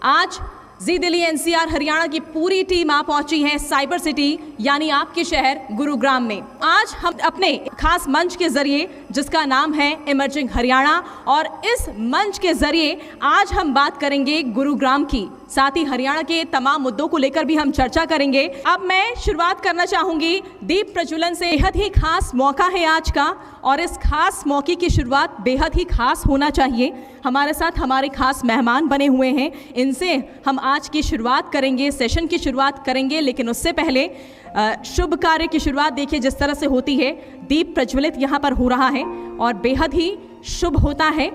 आज जी दिल्ली एनसीआर हरियाणा की पूरी टीम आ पहुंची है साइबर सिटी यानी आपके शहर गुरुग्राम में। आज हम अपने खास मंच के जरिए जिसका नाम है इमर्जिंग हरियाणा, और इस मंच के जरिए आज हम बात करेंगे गुरुग्राम की, साथ ही हरियाणा के तमाम मुद्दों को लेकर भी हम चर्चा करेंगे। अब मैं शुरुआत करना चाहूंगी दीप प्रज्वलन से। बेहद ही खास मौका है आज का, और इस खास मौके की शुरुआत बेहद ही खास होना चाहिए। हमारे साथ हमारे खास मेहमान बने हुए हैं, इनसे हम आज की शुरुआत करेंगे, सेशन की शुरुआत करेंगे। लेकिन उससे पहले शुभ कार्य की शुरुआत देखिए जिस तरह से होती है, दीप प्रज्वलित यहाँ पर हो रहा है और बेहद ही शुभ होता है।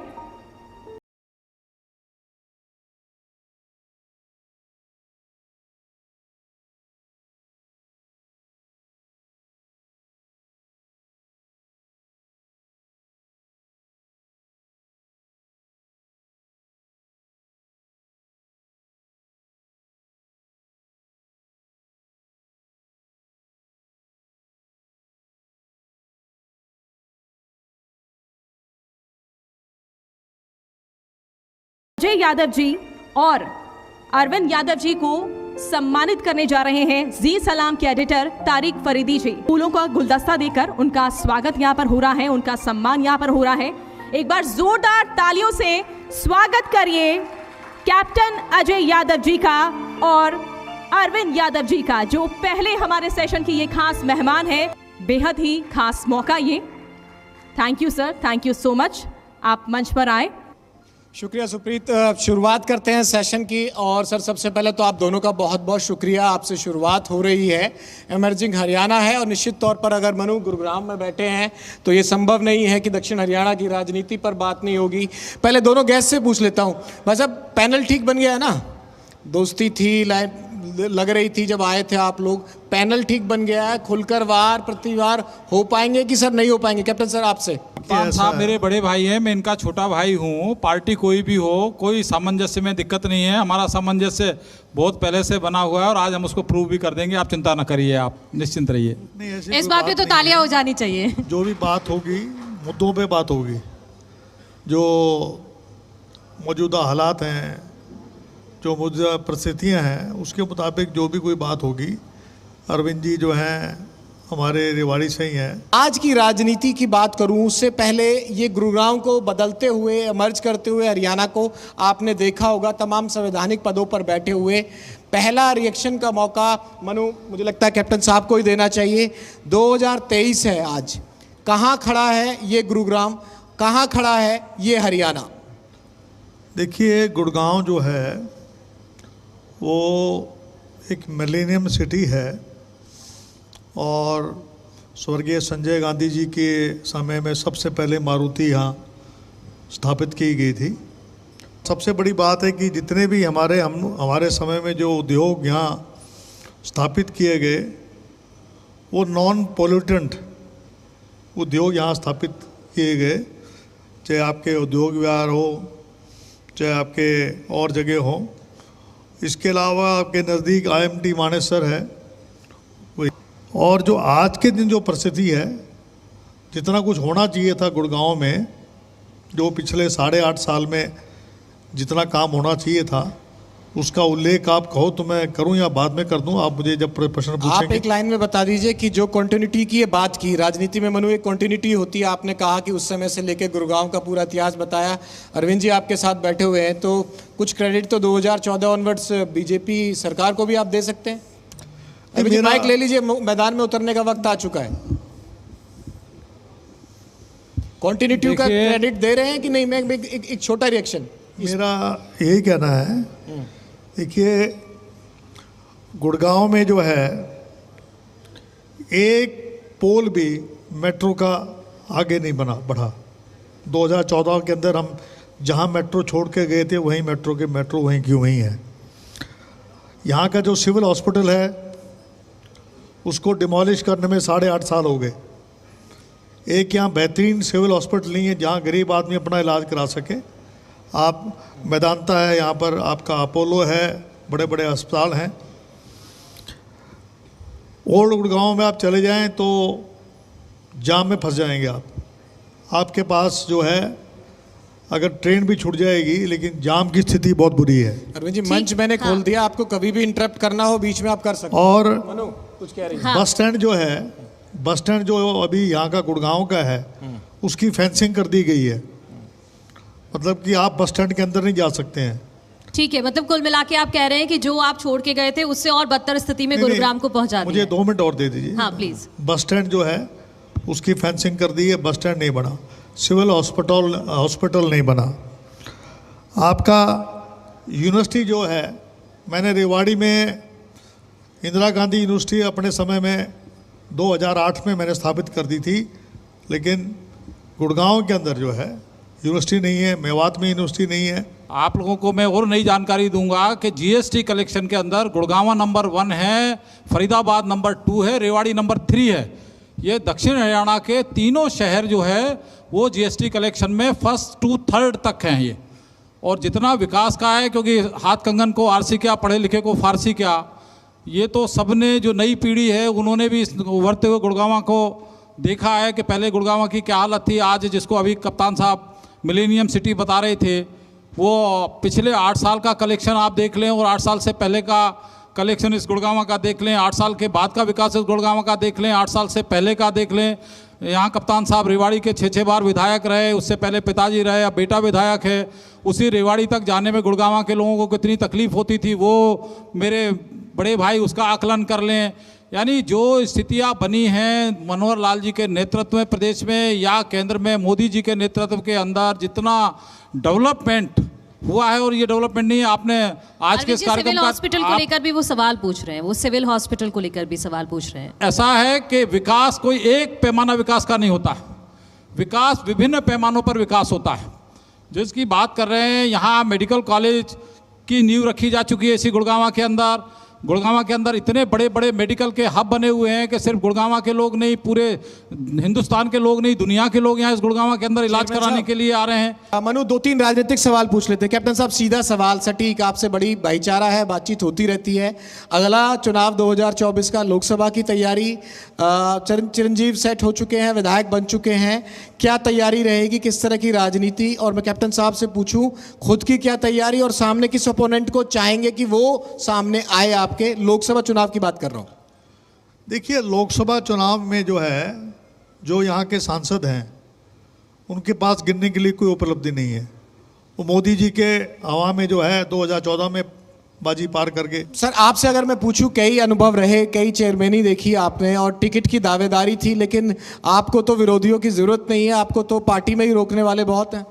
अजय यादव जी और अरविंद यादव जी को सम्मानित करने जा रहे हैं जी सलाम के एडिटर तारिक फरीदी जी। फूलों का गुलदस्ता देकर उनका स्वागत यहाँ पर हो रहा है, उनका सम्मान यहाँ पर हो रहा है। एक बार जोरदार तालियों से स्वागत करिए कैप्टन अजय यादव जी का और अरविंद यादव जी का, जो पहले हमारे सेशन की ये खास मेहमान है। बेहद ही खास मौका ये। Thank you sir, thank you so much, आप मंच पर आए। शुक्रिया सुप्रीत। शुरुआत करते हैं सेशन की। और सर सबसे पहले तो आप दोनों का बहुत बहुत शुक्रिया, आपसे शुरुआत हो रही है। इमर्जिंग हरियाणा है और निश्चित तौर पर अगर मनु गुरुग्राम में बैठे हैं तो ये संभव नहीं है कि दक्षिण हरियाणा की राजनीति पर बात नहीं होगी। पहले दोनों गेस्ट से पूछ लेता हूँ, भाई साहब पैनल ठीक बन गया है ना? दोस्ती थी, लग रही थी जब आए थे आप लोग, पैनल ठीक बन गया है, खुलकर वार प्रतिवार हो पाएंगे कि सर नहीं हो पाएंगे? कैप्टन सर आपसे। साहब मेरे बड़े भाई हैं, मैं इनका छोटा भाई हूँ। पार्टी कोई भी हो, कोई सामंजस्य में दिक्कत नहीं है। हमारा सामंजस्य बहुत पहले से बना हुआ है और आज हम उसको प्रूव भी कर देंगे। आप चिंता ना करिए, आप निश्चिंत रहिए। इस बात पे तो तालियां हो जानी चाहिए। जो भी बात होगी मुद्दों पे बात होगी, जो मौजूदा हालात हैं, जो मौजूदा परिस्थितियाँ हैं, उसके मुताबिक जो भी कोई बात होगी। अरविंद जी जो हैं हमारे रेवाड़ी से ही हैं। आज की राजनीति की बात करूं उससे पहले ये गुरुग्राम को बदलते हुए, इमर्ज करते हुए हरियाणा को आपने देखा होगा तमाम संवैधानिक पदों पर बैठे हुए। पहला रिएक्शन का मौका मनु मुझे लगता है कैप्टन साहब को ही देना चाहिए। 2023 है आज, कहाँ खड़ा है ये गुरुग्राम, कहाँ खड़ा है ये हरियाणा? देखिए गुड़गांव जो है वो एक मिलेनियम सिटी है और स्वर्गीय संजय गांधी जी के समय में सबसे पहले मारुति यहाँ स्थापित की गई थी। सबसे बड़ी बात है कि जितने भी हमारे समय में जो उद्योग यहाँ स्थापित किए गए वो नॉन पोल्यूटेंट उद्योग यहाँ स्थापित किए गए, चाहे आपके उद्योग विहार हो, चाहे आपके और जगह हो। इसके अलावा आपके नज़दीक IMT मानेसर है। और जो आज के दिन जो परिस्थिति है, जितना कुछ होना चाहिए था गुड़गांव में, जो पिछले 8.5 साल में जितना काम होना चाहिए था, उसका उल्लेख आप कहो तो मैं करूं या बाद में कर दूं? आप मुझे जब प्रश्न पूछेंगे आप एक लाइन में बता दीजिए कि जो कंटिन्यूटी की ये बात की, राजनीति में मनु एक कंटिन्यूटी होती है। आपने कहा कि उस समय से लेकर गुरुग्राम का पूरा इतिहास बताया। अरविंद जी आपके साथ बैठे हुए हैं, तो कुछ क्रेडिट तो 2014 ऑनवर्ड्स बीजेपी सरकार को भी आप दे सकते हैं। अभी जी माइक ले लीजिए, मैदान में उतरने का वक्त आ चुका है। कंटिन्यूटी का क्रेडिट दे रहे हैं कि नहीं? मैं एक छोटा रिएक्शन, मेरा यही कहना है। देखिए गुड़गांव में जो है एक पोल भी मेट्रो का आगे नहीं बढ़ा। 2014 के अंदर हम जहां मेट्रो छोड़ के गए थे वहीं मेट्रो वहीं की वहीं है। यहाँ का जो सिविल हॉस्पिटल है उसको डिमोलिश करने में 8.5 साल हो गए। एक यहाँ बेहतरीन सिविल हॉस्पिटल नहीं है जहाँ गरीब आदमी अपना इलाज करा सके। आप मैदानता है, यहाँ पर आपका अपोलो है, बड़े बड़े अस्पताल हैं। ओल्ड गुड़गांव में आप चले जाएं तो जाम में फंस जाएंगे आप। आपके पास जो है अगर ट्रेन भी छूट जाएगी, लेकिन जाम की स्थिति बहुत बुरी है। अरविंद जी मंच मैंने खोल दिया, आपको कभी भी इंटरप्ट करना हो बीच में आप कर सकते हैं। और मनु कुछ कह रही है? बस स्टैंड जो है, बस स्टैंड जो अभी यहाँ का गुड़गांव का है, उसकी फेंसिंग कर दी गई है, मतलब कि आप बस स्टैंड के अंदर नहीं जा सकते हैं। ठीक है, मतलब कुल मिला के आप कह रहे हैं कि जो आप छोड़ के गए थे उससे और बदतर स्थिति में नहीं, गुरुग्राम को पहुंचा दिया। मुझे 2 मिनट और दे दीजिए। हाँ प्लीज। बस स्टैंड जो है उसकी फेंसिंग कर दी है, बस स्टैंड नहीं बना, सिविल हॉस्पिटल नहीं बना। आपका यूनिवर्सिटी जो है, मैंने रेवाड़ी में इंदिरा गांधी यूनिवर्सिटी अपने समय में 2008 में मैंने स्थापित कर दी थी, लेकिन गुड़गांव के अंदर जो है यूनिवर्सिटी नहीं है, मेवात में यूनिवर्सिटी नहीं है। आप लोगों को मैं और नई जानकारी दूंगा कि जीएसटी कलेक्शन के अंदर गुड़गांव नंबर 1 है, फरीदाबाद नंबर 2 है, रेवाड़ी नंबर 3 है। ये दक्षिण हरियाणा के तीनों शहर जो है वो जीएसटी कलेक्शन में 1st to 3rd तक हैं ये। और जितना विकास का है, क्योंकि हाथ कंगन को आरसी क्या, पढ़े लिखे को फारसी क्या, ये तो सबने, जो नई पीढ़ी है उन्होंने भी इस उभरते हुए गुड़गांव को देखा है कि पहले गुड़गांव की क्या हालत थी। आज जिसको अभी कप्तान साहब मिलेनियम सिटी बता रहे थे, वो पिछले 8 साल का कलेक्शन आप देख लें और 8 साल से पहले का कलेक्शन इस गुड़गांव का देख लें, 8 साल के बाद का विकास इस गुड़गांव का देख लें, 8 साल से पहले का देख लें। यहाँ कप्तान साहब रेवाड़ी के 6 बार विधायक रहे, उससे पहले पिताजी रहे, अब बेटा विधायक है। उसी रेवाड़ी तक जाने में गुड़गांव के लोगों को कितनी तकलीफ होती थी वो मेरे बड़े भाई उसका आकलन कर लें। यानी जो स्थितियाँ बनी हैं मनोहर लाल जी के नेतृत्व में प्रदेश में या केंद्र में मोदी जी के नेतृत्व के अंदर, जितना डेवलपमेंट हुआ है, और ये डेवलपमेंट नहीं है, आपने आज के इस कार्यक्रम सिविल हॉस्पिटल को लेकर भी वो सवाल पूछ रहे हैं, वो सिविल हॉस्पिटल को लेकर भी सवाल पूछ रहे हैं। ऐसा है कि विकास कोई एक पैमाना विकास का नहीं होता है, विकास विभिन्न पैमानों पर विकास होता है। जिसकी बात कर रहे हैं, यहाँ मेडिकल कॉलेज की नींव रखी जा चुकी है इसी गुड़गांव के अंदर। गुड़गांव के अंदर इतने बड़े बड़े मेडिकल के हब बने हुए हैं कि सिर्फ गुड़गांव के लोग नहीं, पूरे हिंदुस्तान के लोग नहीं, दुनिया के लोग यहाँ इस गुड़गांव के अंदर इलाज कराने के लिए आ रहे हैं। मनु 2-3 राजनीतिक सवाल पूछ लेते हैं। कैप्टन साहब सीधा सवाल, सटीक, आपसे बड़ी भाईचारा है, बातचीत होती रहती है। अगला चुनाव 2024 का लोकसभा की तैयारी, चिरंजीव सेट हो चुके हैं, विधायक बन चुके हैं, क्या तैयारी रहेगी, किस तरह की राजनीति? और मैं कैप्टन साहब से पूछूं खुद की क्या तैयारी, और सामने किस ओपोनेंट को चाहेंगे कि वो सामने आए? आपके लोकसभा चुनाव की बात कर रहा हूं। देखिए, लोकसभा चुनाव में जो है, जो यहाँ के सांसद हैं उनके पास गिनने के लिए कोई उपलब्धि नहीं है। वो मोदी जी के हवा में जो है 2014 में बाजी पार करके। सर आपसे अगर मैं पूछूं, कई अनुभव रहे, कई चेयरमैनी देखी आपने और टिकट की दावेदारी थी, लेकिन आपको तो विरोधियों की जरूरत नहीं है, आपको तो पार्टी में ही रोकने वाले बहुत हैं।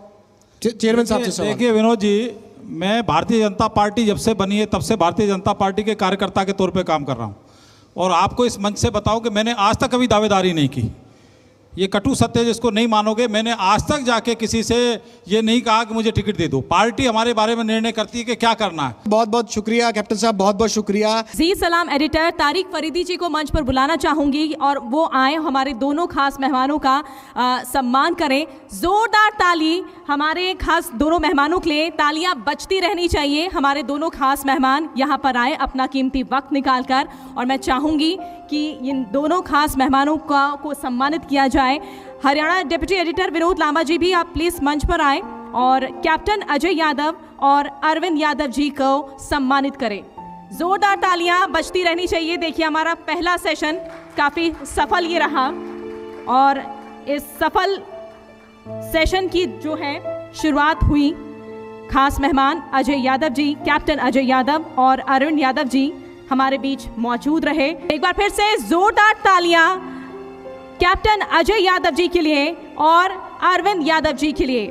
चेयरमैन साहब से सवाल। देखिए विनोद जी, मैं भारतीय जनता पार्टी जब से बनी है तब से भारतीय जनता पार्टी के कार्यकर्ता के तौर पे काम कर रहा हूँ, और आपको इस मंच से बताऊं कि मैंने आज तक कभी दावेदारी नहीं की। ये कटु सत्य जिसको नहीं मानोगे, मैंने आज तक जाके किसी से ये नहीं कहा कि मुझे टिकट दे दो। पार्टी हमारे बारे में निर्णय करती है कि क्या करना है। बहुत बहुत शुक्रिया कैप्टन साहब, बहुत बहुत शुक्रिया। जी सलाम एडिटर तारिक फरीदी जी को मंच पर बुलाना चाहूंगी और वो आए, हमारे दोनों खास मेहमानों का सम्मान करें। जोरदार ताली हमारे खास दोनों मेहमानों के लिए, तालियां बजती रहनी चाहिए। हमारे दोनों खास मेहमान यहाँ पर आए अपना कीमती वक्त निकालकर, और मैं चाहूंगी कि इन दोनों खास मेहमानों को सम्मानित किया जाए। हरियाणा डिप्टी एडिटर विनोद लांबा जी भी आप प्लीज मंच पर आए और कैप्टन अजय यादव और अरविंद यादव जी को सम्मानित करें। जोरदार तालियां बजती रहनी चाहिए। देखिए हमारा पहला सेशन काफी सफल ये रहा, और इस सफल सेशन की जो है शुरुआत हुई। खास मेहमान अजय यादव जी, कैप्टन अजय यादव और अरविंद यादव जी हमारे बीच मौजूद रहे। एक बार फिर से जोरदार तालियां कैप्टन अजय यादव जी के लिए और अरविंद यादव जी के लिए।